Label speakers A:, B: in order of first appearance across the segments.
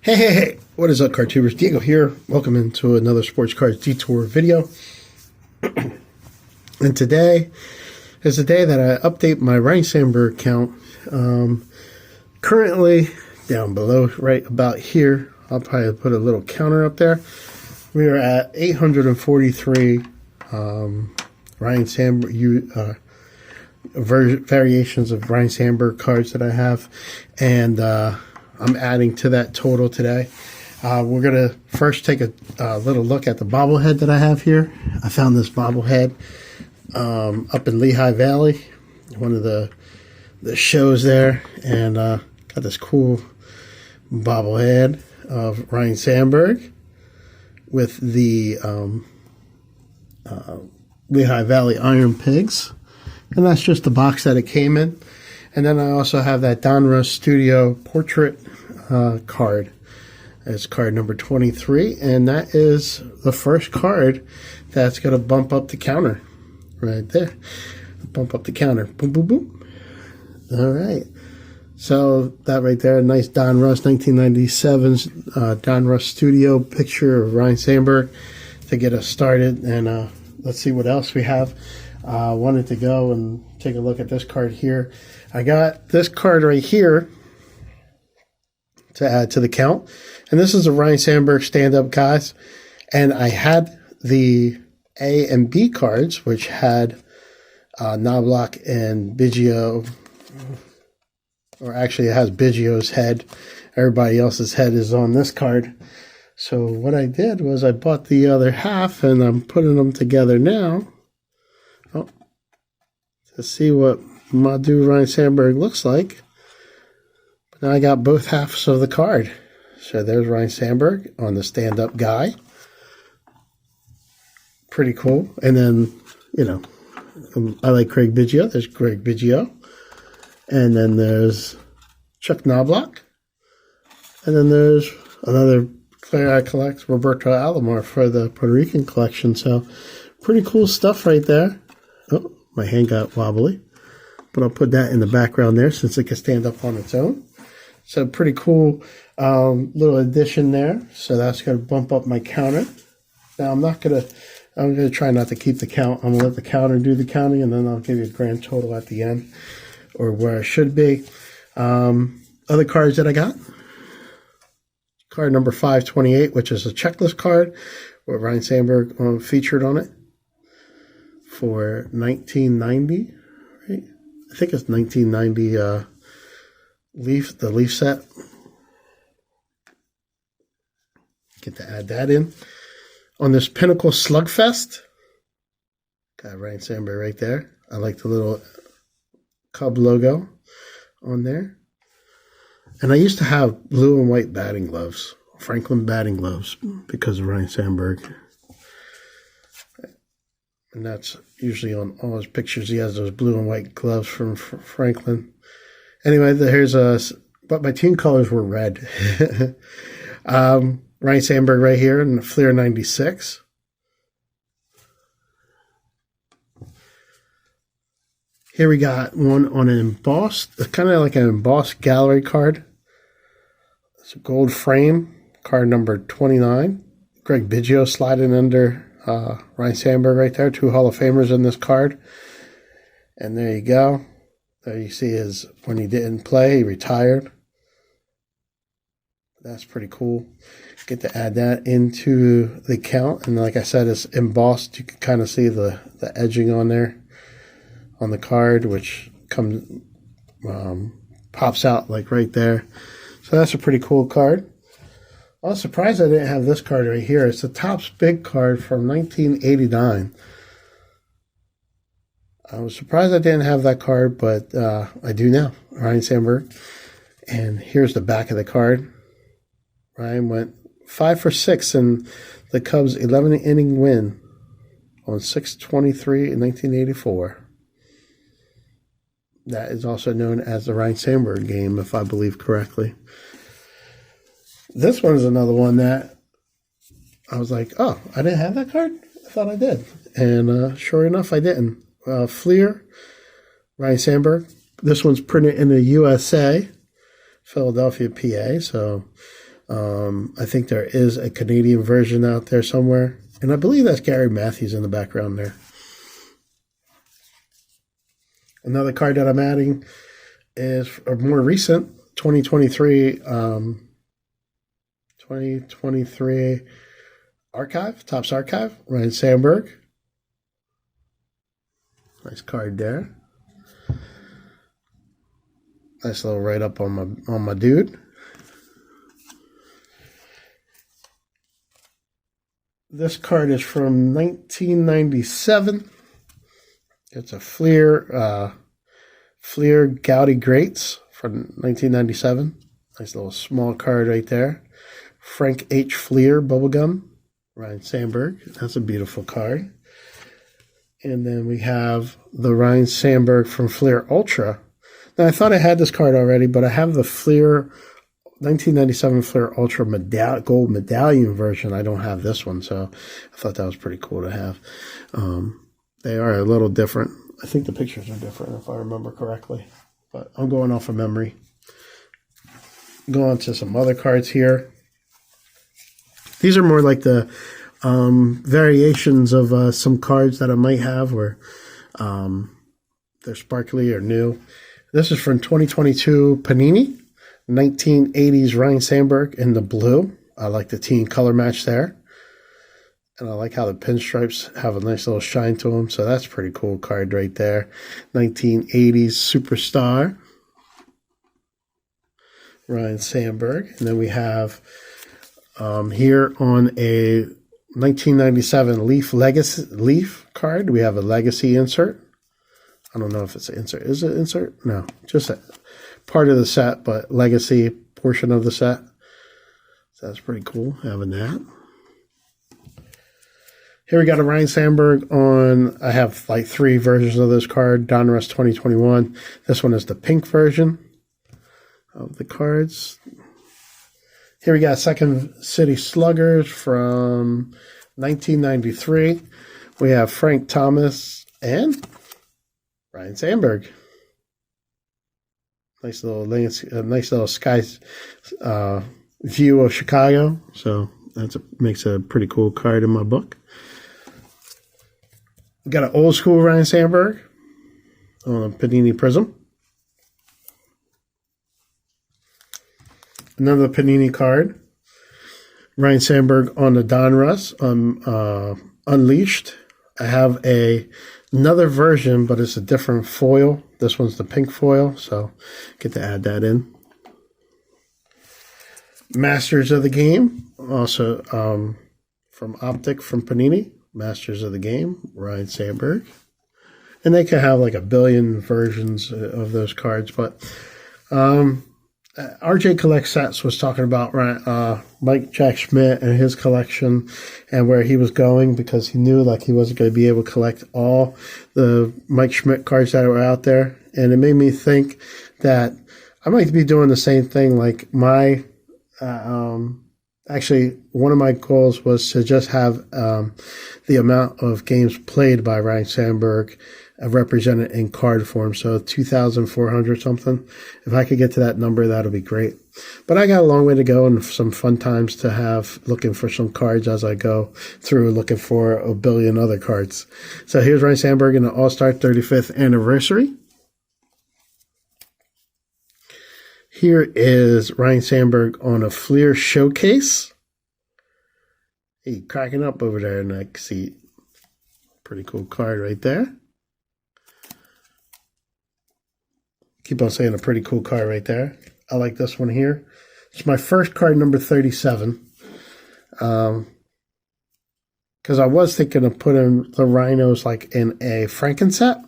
A: Hey, what is up, card tubers? Diego here. Welcome into another Sports Cards Detour video. And today is the day that I update my Ryno count. Currently, down below, right about here, I'll probably put a little counter up there. We are at 843 Ryno variations of Ryno cards that I have. And I'm adding to that total today. We're going to first take a little look at the bobblehead that I have here. I found this bobblehead up in Lehigh Valley, one of the shows there, and got this cool bobblehead of Ryno with the Lehigh Valley Iron Pigs. And that's just the box that it came in. And then I also have that Detour Studio portrait card. It's card number 23, and that is the first card that's going to bump up the counter right there. Bump up the counter. Boom, boom, boom. All right. So that right there, nice Don Russ 1997 Don Russ Studio picture of Ryno to get us started. And let's see what else we have. Wanted to go and take a look at this card here. I got this card right here to add to the count. And this is a Ryno stand-up, guys. And I had the A and B cards, which had Knobloch and Biggio. Or actually, it has Biggio's head. Everybody else's head is on this card. So what I did was I bought the other half, and I'm putting them together now. Oh, to see what my dude Ryno looks like. But now I got both halves of the card. So there's Ryno on the stand-up guy. Pretty cool. And then, you know, I like Craig Biggio. There's Craig Biggio. And then there's Chuck Knobloch. And then there's another player I collect, Roberto Alomar, for the Puerto Rican collection. So pretty cool stuff right there. Oh, my hand got wobbly. But I'll put that in the background there since it can stand up on its own. So pretty cool little addition there. So that's going to bump up my counter. Now I'm going to try not to keep the count. I'm going to let the counter do the counting, and then I'll give you a grand total at the end, or where I should be. Other cards that I got. Card number 528, which is a checklist card with Ryno featured on it for 1990, right? I think it's 1990 the Leaf set. Get to add that in. On this Pinnacle Slugfest, got Ryno right there. I like the little Cub logo on there. And I used to have blue and white batting gloves, Franklin batting gloves, because of Ryno. And that's usually on all his pictures. He has those blue and white gloves from Franklin. Anyway, here's but my team colors were red. Ryno right here in the Fleer 96. Here we got one on an embossed, kind of like an embossed gallery card. It's a gold frame, card number 29. Greg Biggio sliding under Ryno right there. Two Hall of Famers in this card. And there you go. There you see his, when he didn't play, he retired. That's pretty cool. Get to add that into the count. And like I said, it's embossed. You can kind of see the edging on there on the card, which comes pops out like right there. So that's a pretty cool card. I was surprised I didn't have this card right here. It's the Topps Big card from 1989. I was surprised I didn't have that card, but I do now. Ryno And here's the back of the card. Ryan went 5 for 6 in the Cubs' 11-inning win on 6/23 in 1984. That is also known as the Ryno game, if I believe correctly. This one is another one that I was like, oh, I didn't have that card? I thought I did. And sure enough, I didn't. Fleer, Ryno This one's printed in the USA, Philadelphia, PA. So I think there is a Canadian version out there somewhere. And I believe that's Gary Matthews in the background there. Another card that I'm adding is a more recent 2023 archive, Topps Archive, Ryno Sandberg. Nice card there. Nice little write up on my dude. This card is from 1997. It's a Fleer Gouty Greats from 1997. Nice little small card right there. Frank H. Fleer Bubblegum, Ryno Sandberg. That's a beautiful card. And then we have the Ryno Sandberg from Fleer Ultra. Now, I thought I had this card already, but I have the Fleer 1997 Fleer Ultra gold medallion version. I don't have this one, so I thought that was pretty cool to have. They are a little different. I think the pictures are different if I remember correctly, but I'm going off of memory. Go on to some other cards here. These are more like the variations of some cards that I might have where they're sparkly or new. This is from 2022 Panini, 1980s Ryno Sandberg in the blue. I like the team color match there. And I like how the pinstripes have a nice little shine to them. So that's a pretty cool card right there. 1980s Superstar, Ryno Sandberg. And then we have here on a 1997 Leaf card, we have a Legacy insert. I don't know if it's an insert. Is it insert? No, just a part of the set, but Legacy portion of the set. So that's pretty cool having that. Here we got a Ryno Sandberg on, I have like 3 versions of this card. Donruss 2021. This one is the pink version of the cards. Here we got Second City Sluggers from 1993. We have Frank Thomas and Ryno Sandberg. Nice little sky view of Chicago. So makes a pretty cool card in my book. We got an old school Ryno Sandberg on a Panini Prism. Another Panini card. Ryno Sandberg on the Donruss Unleashed. I have another version, but it's a different foil. This one's the pink foil, so get to add that in. Masters of the Game, also from Optic from Panini. Masters of the Game, Ryno Sandberg. And they can have like a billion versions of those cards, but RJ Collect Sets was talking about Mike Jack Schmidt and his collection and where he was going, because he knew like he wasn't going to be able to collect all the Mike Schmidt cards that were out there. And it made me think that I might be doing the same thing. Like my actually, one of my goals was to just have the amount of games played by Ryno Sandberg represented in card form. So 2,400 something. If I could get to that number, that'll be great. But I got a long way to go and some fun times to have looking for some cards as I go through looking for a billion other cards. So here's Ryno Sandberg in the All-Star 35th anniversary. Here is Ryno Sandberg on a Fleer Showcase. Hey, cracking up over there in that seat. Pretty cool card right there. Keep on saying a pretty cool card right there. I like this one here. It's my first card, number 37. Because I was thinking of putting the Rhinos like in a Frankenset.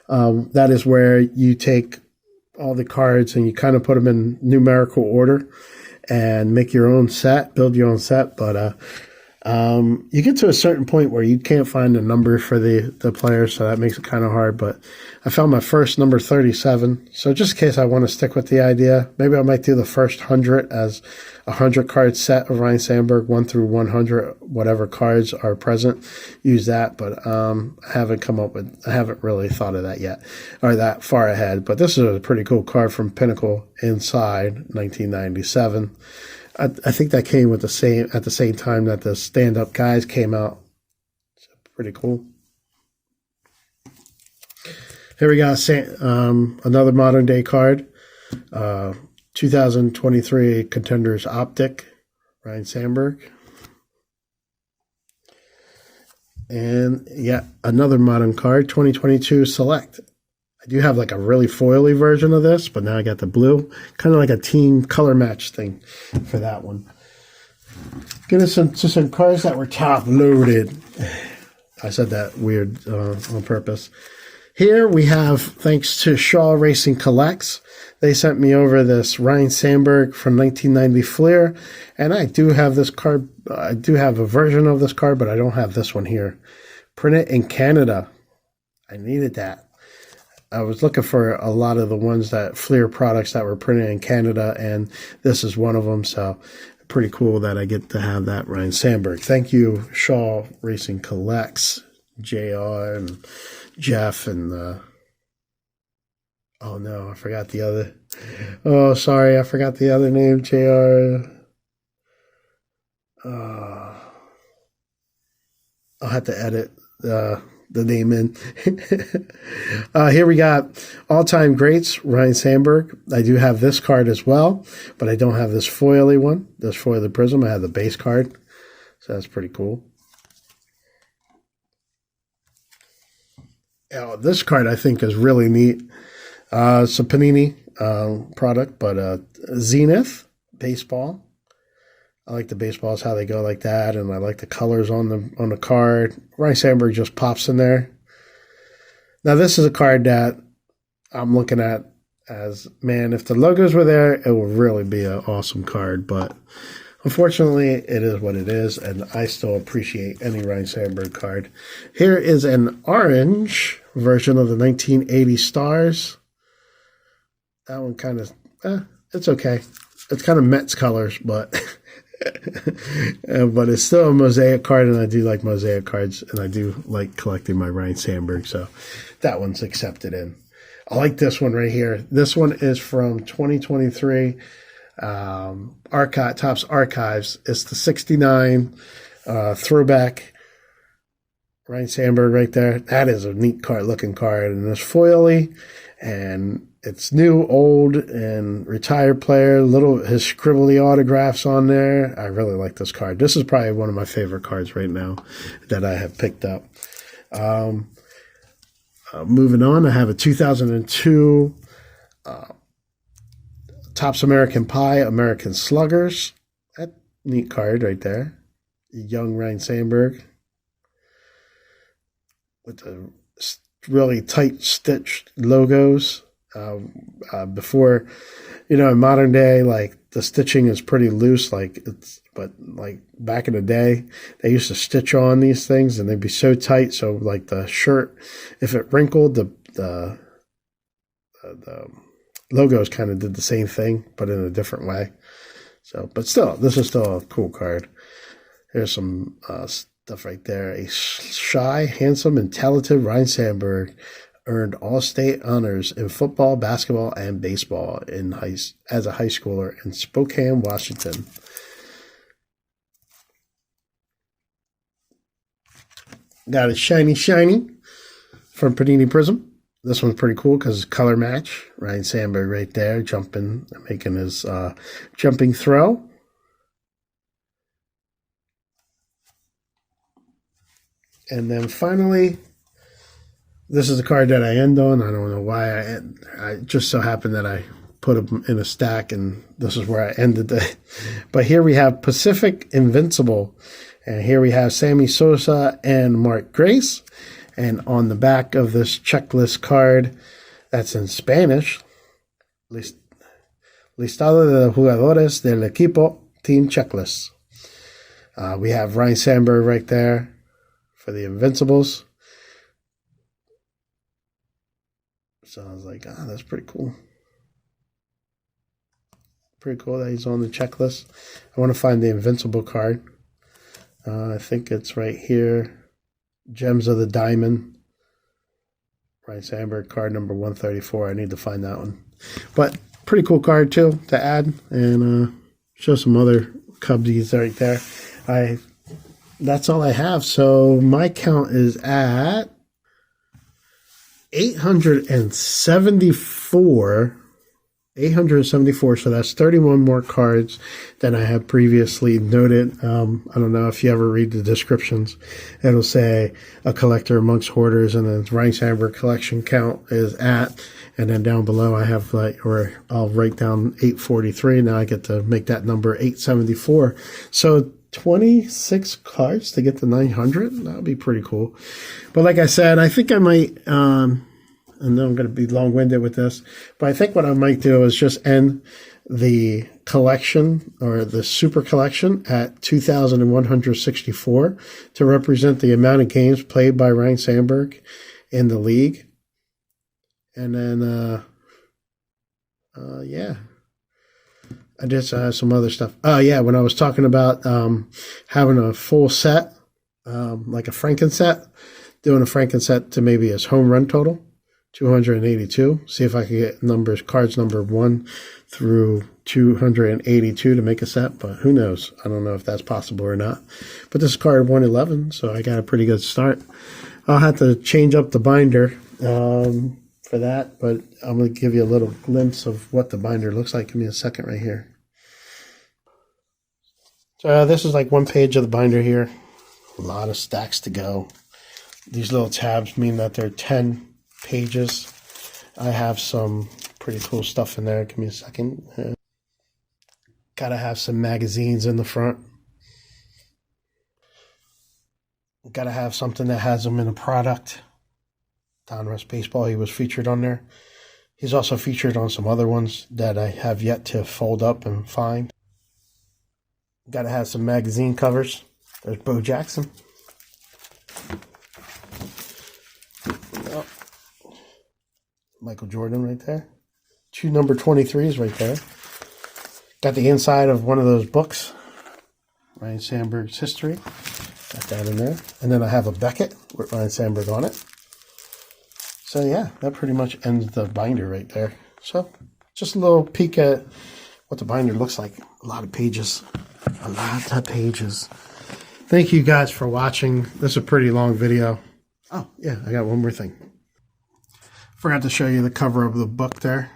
A: That is where you take all the cards and you kind of put them in numerical order and make your own set, build your own set. But you get to a certain point where you can't find a number for the players, so that makes it kind of hard. But I found my first number 37. So just in case I want to stick with the idea, maybe I might do the first 100 as a 100-card set of Ryno Sandberg, 1 through 100, whatever cards are present, use that. But I haven't really thought of that yet, or that far ahead. But this is a pretty cool card from Pinnacle Inside, 1997. I think that came with at the same time that the stand-up guys came out. So pretty cool. Here we got another modern day card. 2023 Contenders Optic, Ryno Sandberg. And yeah, another modern card, 2022 Select. I do have like a really foily version of this, but now I got the blue. Kind of like a team color match thing for that one. Get us to some cards that were top loaded. I said that weird on purpose. Here we have, thanks to Shaw Racing Collects, they sent me over this Ryno Sandberg from 1990 Fleer, and I do have this card. I do have a version of this card, but I don't have this one here. Printed in Canada. I needed that. I was looking for a lot of the ones that Fleer products that were printed in Canada, and this is one of them, so pretty cool that I get to have that Ryno Sandberg. Thank you, Shaw Racing Collects, JR and Jeff, and oh no, I forgot the other. Oh, sorry, I forgot the other name, JR. I'll have to edit the name in. Here we got all-time greats, Ryno Sandberg. I do have this card as well, but I don't have this foily one, this foily prism. I have the base card, so that's pretty cool. This card I think is really neat. It's a Panini product, but Zenith baseball. I like the baseballs, how they go like that, and I like the colors on the card. Ryno Sandberg just pops in there. Now this is a card that I'm looking at as, man, if the logos were there, it would really be an awesome card, but unfortunately, it is what it is, and I still appreciate any Ryno Sandberg card. Here is an orange version of the 1980 Stars. That one kind of, it's okay. It's kind of Mets colors, but but it's still a mosaic card, and I do like mosaic cards, and I do like collecting my Ryno Sandberg, so that one's accepted in. I like this one right here. This one is from 2023 Topps Archives. It's the 69 throwback Ryno Sandberg right there. That is a neat card, looking card, and it's foily, and it's new, old, and retired player. His scribbly autographs on there. I really like this card. This is probably one of my favorite cards right now that I have picked up. Moving on, I have a 2002 Topps American Pie, American Sluggers. That neat card right there. Young Ryno Sandberg with the really tight stitched logos. Before, in modern day, like the stitching is pretty loose, but like back in the day, they used to stitch on these things and they'd be so tight. So like the shirt, if it wrinkled, the logos kind of did the same thing, but in a different way. So, but still, this is still a cool card. Here's some stuff right there. A shy, handsome, and talented Ryno Sandberg earned all-state honors in football, basketball, and baseball as a high schooler in Spokane, Washington. Got a shiny from Panini Prism. This one's pretty cool because it's color match. Ryno Sandberg right there, jumping, making his jumping throw. And then finally, this is a card that I end on. I don't know why I just so happened that I put them in a stack, and this is where I ended it. But here we have Pacific Invincible, and here we have Sammy Sosa and Mark Grace. And on the back of this checklist card, that's in Spanish, Listado de jugadores del equipo, team checklist. We have Ryno Sandberg right there for the Invincibles. So I was like, that's pretty cool. Pretty cool that he's on the checklist. I want to find the Invincible card. I think it's right here. Gems of the Diamond. Ryno Sandberg card number 134. I need to find that one. But pretty cool card too to add. And show some other Cubsies right there. That's all I have. So my count is at 874. 874, so that's 31 more cards than I had previously noted. I don't know if you ever read the descriptions. It'll say a collector amongst hoarders, and then Ryno Count collection count is at, and then down below I have I'll write down 843. Now I get to make that number 874. So 26 cards to get to 900. That would be pretty cool. But like I said, I think I might, I know I'm going to be long-winded with this, but I think what I might do is just end the collection or the super collection at 2,164 to represent the amount of games played by Ryno Count in the league. And then, yeah, I just have some other stuff. Oh, yeah, when I was talking about having a full set, like a Franken set, doing a Franken set to maybe his home run total. 282. See if I can get cards number 1 through 282 to make a set, but who knows? I don't know if that's possible or not. But this is card 111, so I got a pretty good start. I'll have to change up the binder for that, but I'm going to give you a little glimpse of what the binder looks like. Give me a second right here. So this is like one page of the binder here. A lot of stacks to go. These little tabs mean that they're 10 pages. I have some pretty cool stuff in there. Give me a second. Gotta have some magazines in the front. Gotta have something that has them in a product. Donruss Baseball, he was featured on there. He's also featured on some other ones that I have yet to fold up and find. Gotta have some magazine covers. There's Bo Jackson. Michael Jordan right there. 2 number 23s right there. Got the inside of one of those books. Ryno Count's history. Got that in there. And then I have a Beckett with Ryno Count on it. So yeah, that pretty much ends the binder right there. So just a little peek at what the binder looks like. A lot of pages. A lot of pages. Thank you guys for watching. This is a pretty long video. Oh yeah, I got one more thing. Forgot to show you the cover of the book there,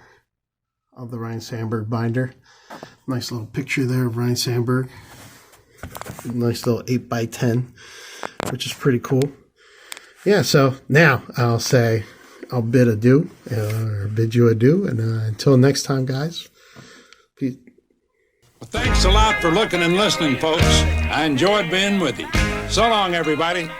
A: of the Ryno Count binder. Nice little picture there of Ryno Count. Nice little 8x10, which is pretty cool. Yeah, so now I'll bid adieu, or bid you adieu, and until next time, guys. Peace.
B: Well, thanks a lot for looking and listening, folks. I enjoyed being with you. So long, everybody.